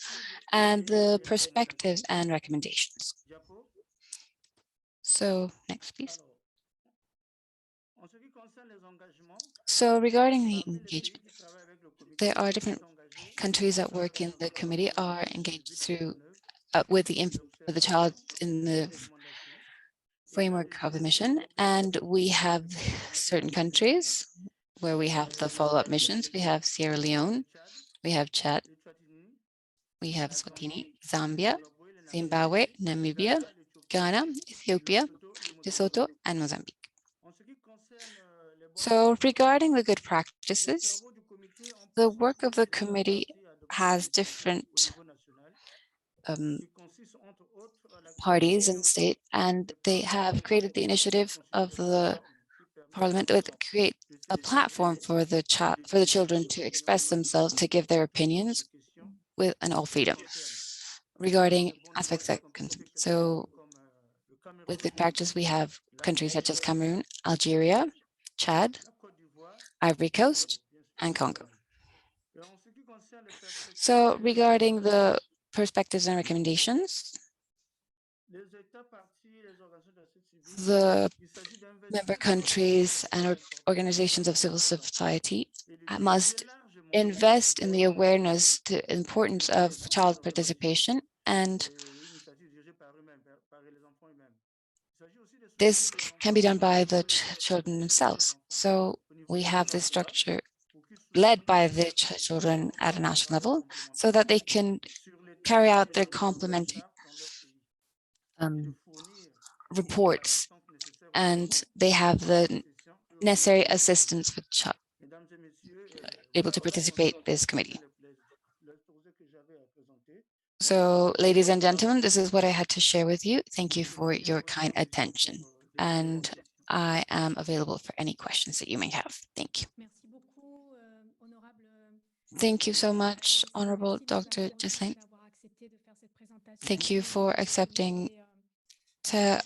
Speaker 5: and the perspectives and recommendations. So next, please. So regarding the engagement, there are different countries that work in the committee are engaged through with the child in the framework of the mission, and we have certain countries where we have the follow-up missions. We have Sierra Leone, we have Chad, we have Swatini, Zambia, Zimbabwe, Namibia, Ghana, Ethiopia, Lesotho, and Mozambique. So regarding the good practices, the work of the committee has different parties in the state, and they have created the initiative of the parliament to create a platform for the children to express themselves, to give their opinions with an all freedom regarding aspects that so with good practice, we have countries such as Cameroon, Algeria, Chad, Ivory Coast, and Congo. So regarding the perspectives and recommendations, the member countries and organizations of civil society must invest in the awareness to the importance of child participation, and this can be done by the children themselves. So we have this structure led by the children at a national level so that they can carry out their complementing reports, and they have the necessary assistance for able to participate in this committee. So, ladies and gentlemen, this is what I had to share with you. Thank you for your kind attention, and I am available for any questions that you may have. Thank you. Thank you so much, Honorable Dr. Ghislaine. Thank you for accepting to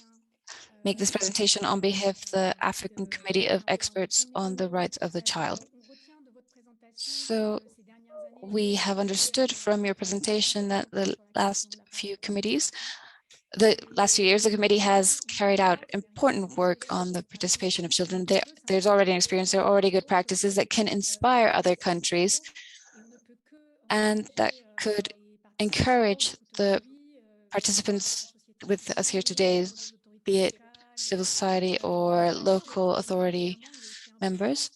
Speaker 5: make this presentation on behalf of the African Committee of Experts on the Rights of the Child. So we have understood from your presentation that the last few years, the committee has carried out important work on the participation of children. There's already an experience, there are already good practices that can inspire other countries and that could encourage the participants with us here today, be it civil society or local authority members,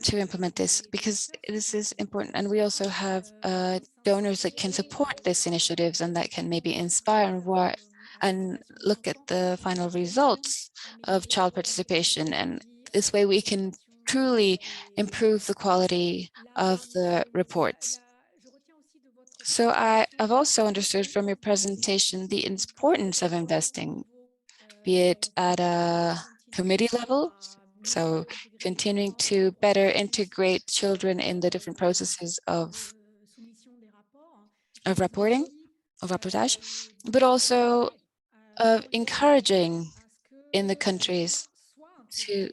Speaker 5: to implement this, because this is important. And we also have donors that can support these initiatives and that can maybe inspire and look at the final results of child participation. And this way we can truly improve the quality of the reports. So I've also understood from your presentation the importance of investing, be it at a committee level, so continuing to better integrate children in the different processes of reporting, of rapportage, but also of encouraging in the countries to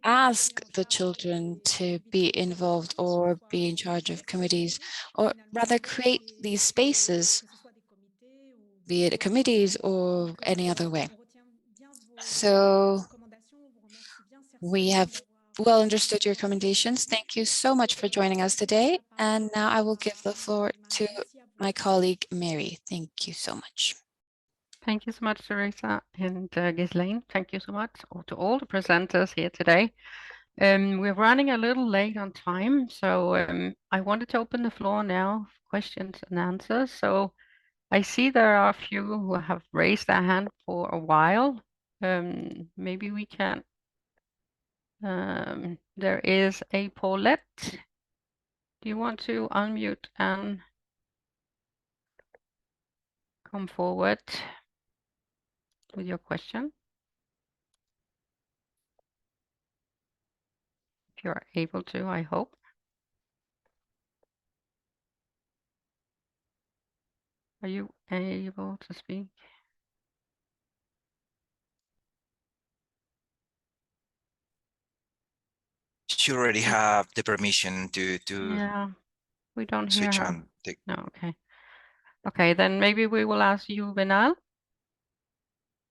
Speaker 5: ask the children to be involved or be in charge of committees, or rather create these spaces, be it committees or any other way. So we have well understood your recommendations. Thank you so much for joining us today. And now I will give the floor to my colleague, Mary. Thank you so much.
Speaker 1: Thank you so much, Teresa and Ghislaine. Thank you so much to all the presenters here today. We're running a little late on time, so I wanted to open the floor now for questions and answers. So I see there are a few who have raised their hand for a while. Maybe we can. There is a Paulette. Do you want to unmute and come forward with your question? If you're able to, I hope. Are you able to speak?
Speaker 9: She already have the permission to
Speaker 1: Yeah, we don't hear
Speaker 9: switch
Speaker 1: her.
Speaker 9: on.
Speaker 1: No, okay. Okay, then maybe we will ask Juvenal.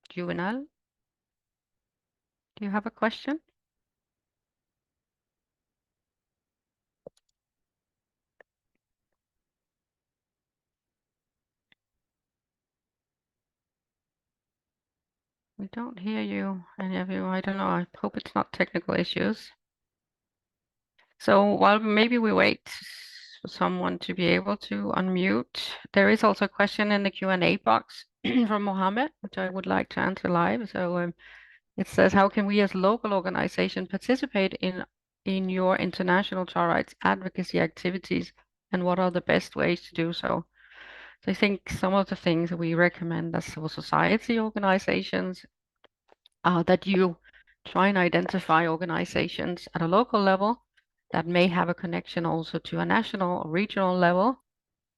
Speaker 1: Juvenal, do you have a question? We don't hear you, any of you. I don't know. I hope it's not technical issues. So while maybe we wait for someone to be able to unmute, there is also a question in the Q&A box from Mohammed, which I would like to answer live. So it says, how can we as local organization participate in your international child rights advocacy activities, and what are the best ways to do so? So I think some of the things that we recommend as civil society organizations are that you try and identify organizations at a local level that may have a connection also to a national or regional level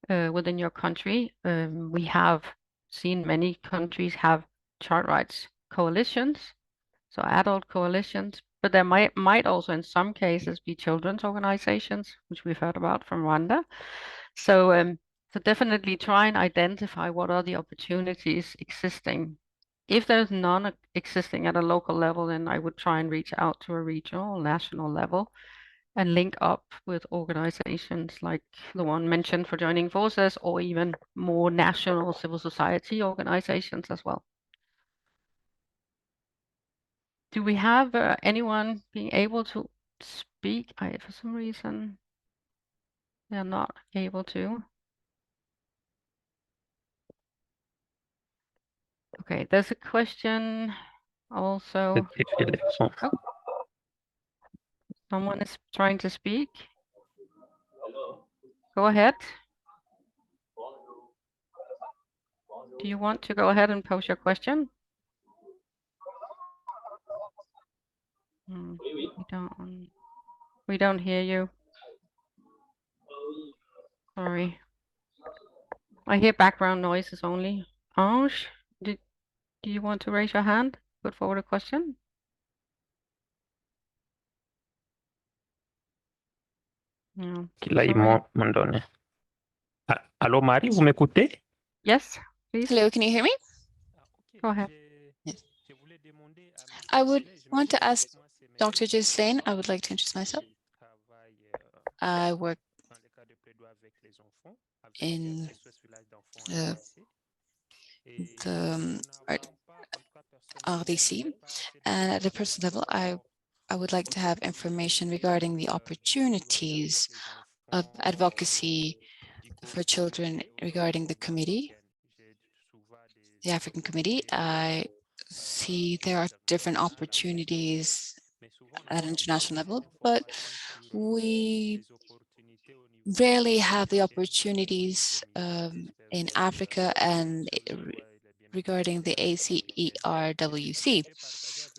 Speaker 1: within your country. We have seen many countries have child rights coalitions, so adult coalitions, but there might also in some cases be children's organizations, which we've heard about from Rwanda. So definitely try and identify what are the opportunities existing. If there's none existing at a local level, then I would try and reach out to a regional or national level and link up with organizations like the one mentioned for joining forces, or even more national civil society organizations as well. Do we have anyone being able to speak? For some reason, they're not able to. Okay, there's a question also. Oh, someone is trying to speak. Go ahead. Do you want to go ahead and pose your question? We don't hear you. Sorry. I hear background noises only. Ange, do you want to raise your hand? Put forward a question? No.
Speaker 10: Qu'il a
Speaker 1: Sorry.
Speaker 10: m'ont donné. Allô, Marie, vous m'écoutez?
Speaker 1: Yes, please.
Speaker 5: Hello, can you hear me?
Speaker 1: Go ahead.
Speaker 5: Yes. I would want to ask Dr. Ghislaine, I would like to introduce myself. I work in the RDC, and at a personal level, I would like to have information regarding the opportunities of advocacy for children regarding the committee, the African Committee. I see there are different opportunities at international level, but we rarely have the opportunities in Africa and regarding the ACERWC.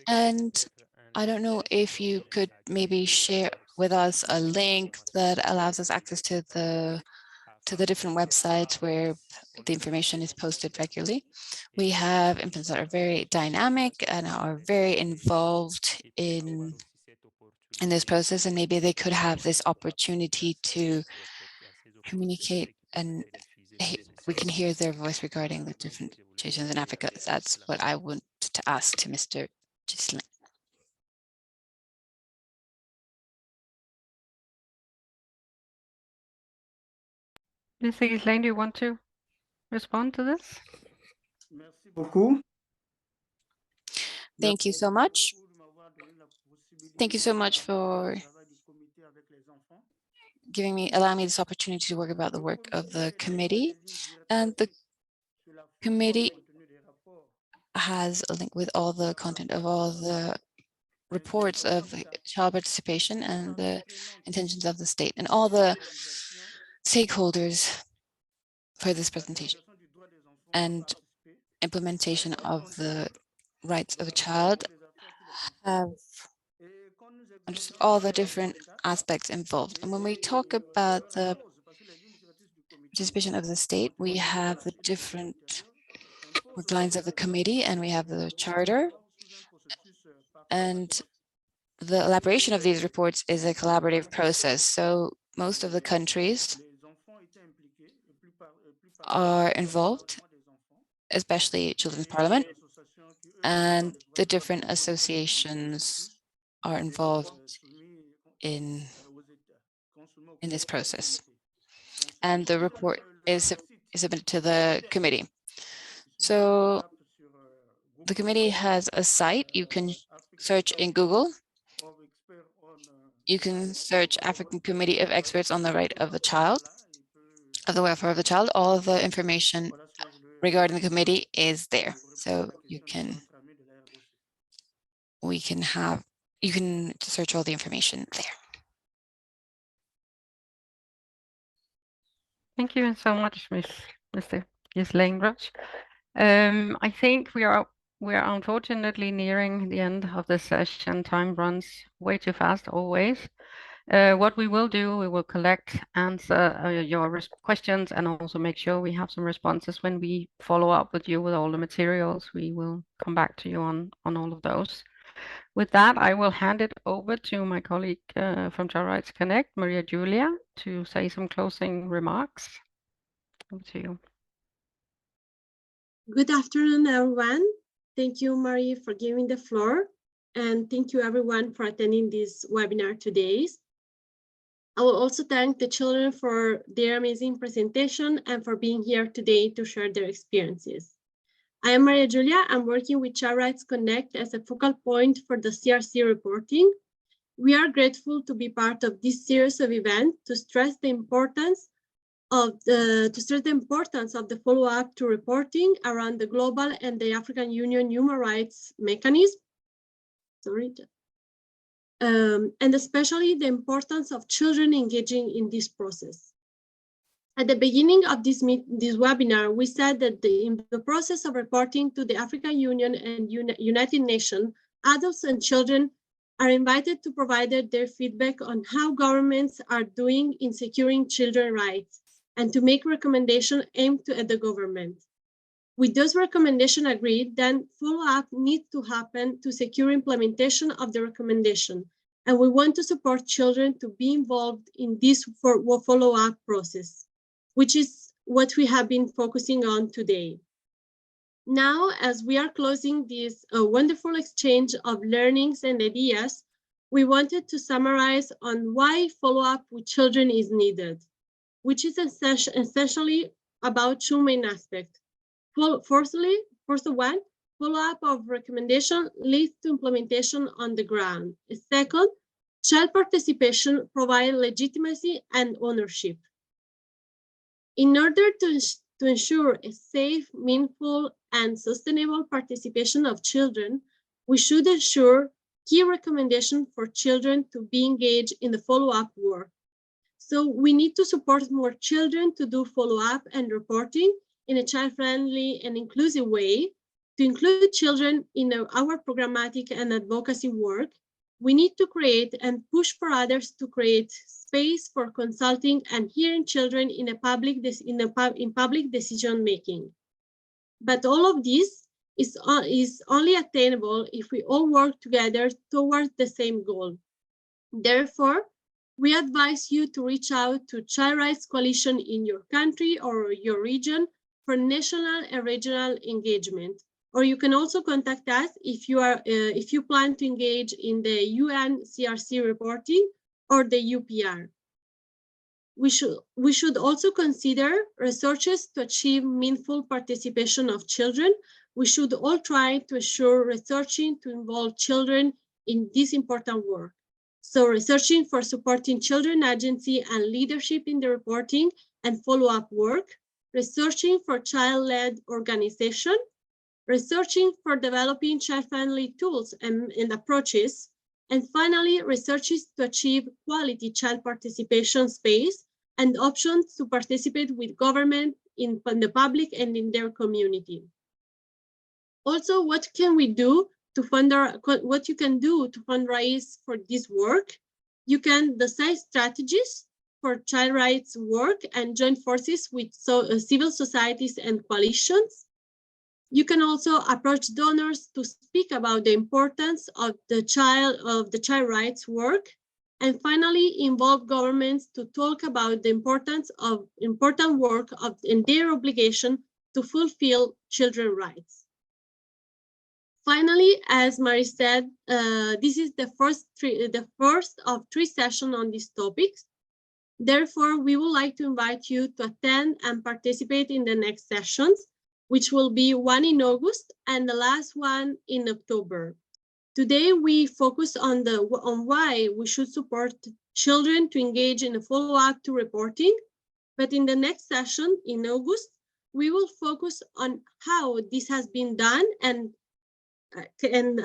Speaker 5: And I don't know if you could maybe share with us a link that allows us access to the different websites where the information is posted regularly. We have implements that are very dynamic and are very involved in this process, and maybe they could have this opportunity to communicate, and we can hear their voice regarding the different situations in Africa. That's what I want to ask to Mr. Ghislaine.
Speaker 1: Mr. Ghislaine, do you want to respond to this?
Speaker 8: Merci beaucoup.
Speaker 5: Thank you so much. Thank you so much for allowing me this opportunity to work about the work of the committee. And the committee has a link with all the content of all the reports of child participation and the intentions of the state and all the stakeholders for this presentation and implementation of the rights of a child have all the different aspects involved. And when we talk about the participation of the state, we have the different lines of the committee, and we have the charter. And the elaboration of these reports is a collaborative process. So most of the countries are involved, especially Children's Parliament, and the different associations are involved in this process. And the report is submitted to the committee. So the committee has a site. You can search in Google. You can search African Committee of Experts on the Right of the Child, of the Welfare of the Child. All of the information regarding the committee is there. So you can search all the information there.
Speaker 1: Thank you so much, Mr. Ghislaine. I think we are unfortunately nearing the end of the session. Time runs way too fast always. What we will do, we will answer your questions and also make sure we have some responses when we follow up with you with all the materials. We will come back to you on all of those. With that, I will hand it over to my colleague from Child Rights Connect, Maria Julia, to say some closing remarks. Over to you.
Speaker 11: Good afternoon, everyone. Thank you, Marie, for giving the floor. And thank you, everyone, for attending this webinar today. I will also thank the children for their amazing presentation and for being here today to share their experiences. I am Maria Julia. I'm working with Child Rights Connect as a focal point for the CRC reporting. We are grateful to be part of this series of events to stress the importance of the follow-up to reporting around the global and the African Union human rights mechanism. And especially the importance of children engaging in this process. At the beginning of this webinar, we said that in the process of reporting to the African Union and United Nations, adults and children are invited to provide their feedback on how governments are doing in securing children's rights and to make recommendations aimed at the government. With those recommendations agreed, then follow-up needs to happen to secure implementation of the recommendation. And we want to support children to be involved in this follow-up process, which is what we have been focusing on today. Now, as we are closing this wonderful exchange of learnings and ideas, we wanted to summarize on why follow-up with children is needed, which is essentially about two main aspects. First one, follow-up of recommendation leads to implementation on the ground. Second, child participation provides legitimacy and ownership. In order to ensure a safe, meaningful, and sustainable participation of children, we should ensure key recommendations for children to be engaged in the follow-up work. So we need to support more children to do follow-up and reporting in a child-friendly and inclusive way. To include children in our programmatic and advocacy work, we need to create and push for others to create space for consulting and hearing children in public decision-making. But all of this is only attainable if we all work together towards the same goal. Therefore, we advise you to reach out to Child Rights Coalition in your country or your region for national and regional engagement. Or you can also contact us if you plan to engage in the UNCRC reporting or the UPR. We should also consider resources to achieve meaningful participation of children. We should all try to ensure researching to involve children in this important work. So researching for supporting children agency and leadership in the reporting and follow-up work, researching for child-led organization, researching for developing child-friendly tools and approaches, and finally, researches to achieve quality child participation space and options to participate with government in the public and in their community. Also, what can we do to what you can do to fundraise for this work? You can decide strategies for child rights work and join forces with civil societies and coalitions. You can also approach donors to speak about the importance of the child rights work. And finally, involve governments to talk about the importance of important work and their obligation to fulfill children's rights. Finally, as Marie said, this is the first of 3 sessions on these topics. Therefore, we would like to invite you to attend and participate in the next sessions, which will be one in August and the last one in October. Today, we focus on why we should support children to engage in a follow-up to reporting. But in the next session in August, we will focus on how this has been done and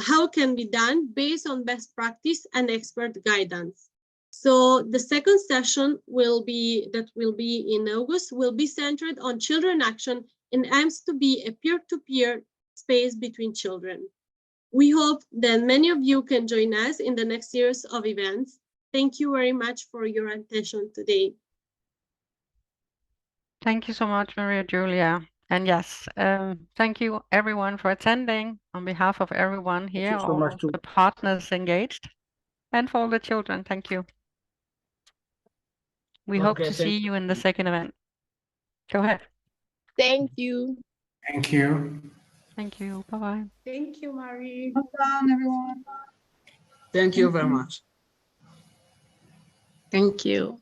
Speaker 11: how can be done based on best practice and expert guidance. So the second session will be in August will be centered on children action and aims to be a peer-to-peer space between children. We hope that many of you can join us in the next series of events. Thank you very much for your attention today.
Speaker 1: Thank you so much, Maria Julia. And yes, thank you everyone for attending on behalf of everyone here,
Speaker 8: Thank you so
Speaker 1: all
Speaker 8: much too.
Speaker 1: the partners engaged, and for all the children. Thank you. We hope to see you in the second event. Go ahead.
Speaker 6: Thank you.
Speaker 4: Thank you.
Speaker 1: Thank you. Bye-bye.
Speaker 2: Thank you, Marie.
Speaker 12: Well done, everyone.
Speaker 7: Thank you very much.
Speaker 11: Thank you.